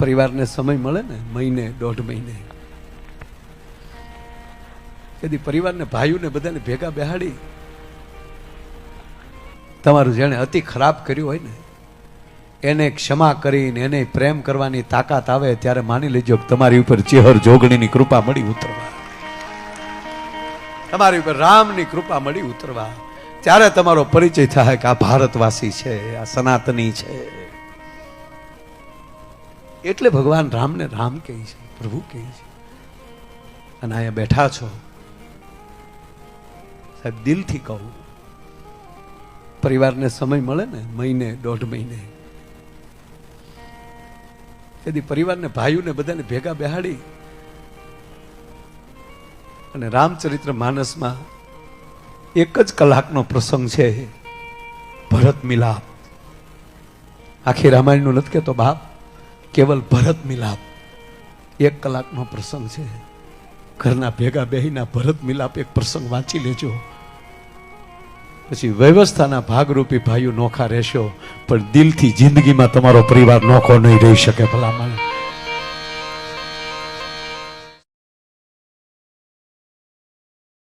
પરિવારને સમય મળે ને મહિને દોઢ મહિને, કદી પરિવારને ભાઈઓને બધાને ભેગા બેહાડી તમારું જેણે અતિ ખરાબ કર્યું હોય ને એને ક્ષમા કરીને એને પ્રેમ કરવાની તાકાત આવે ત્યારે માની લેજો કે તમારી ઉપર ચેહર જોગણીની કૃપા મળી ઉતરવા, તમારી ઉપર રામની કૃપા મળી ઉતરવા, ત્યારે તમારો પરિચય થાય કે આ ભારતવાસી છે, આ સનાતની છે. એટલે ભગવાન રામને રામ કહે છે, પ્રભુ કહે છે. અને અહીંયા બેઠા છો સાહેબ, દિલથી કહું, પરિવારને સમય મળે ને મહિને દોઢ મહિને, કદી પરિવારને ભાઈઓને બધાને ભેગા બેહાડી અને રામચરિત્ર માનસમાં એક જ કલાકનો પ્રસંગ છે, ભરત મિલાપ. આખી રામાયણનું નથી કહેતો બાપ, કેવલ ભરત મિલાપ 1 કલાકનો પ્રસંગ છે. ઘરના ભેગા બેહીના ભરત મિલાપ એક પ્રસંગ વાંચી લેજો, પછી વ્યવસ્થાના ભાગરૂપી ભાઈઓ નોખા રહેશો, પણ દિલથી જિંદગીમાં તમારો પરિવાર નોખો નહીં રહી શકે ભલામણ.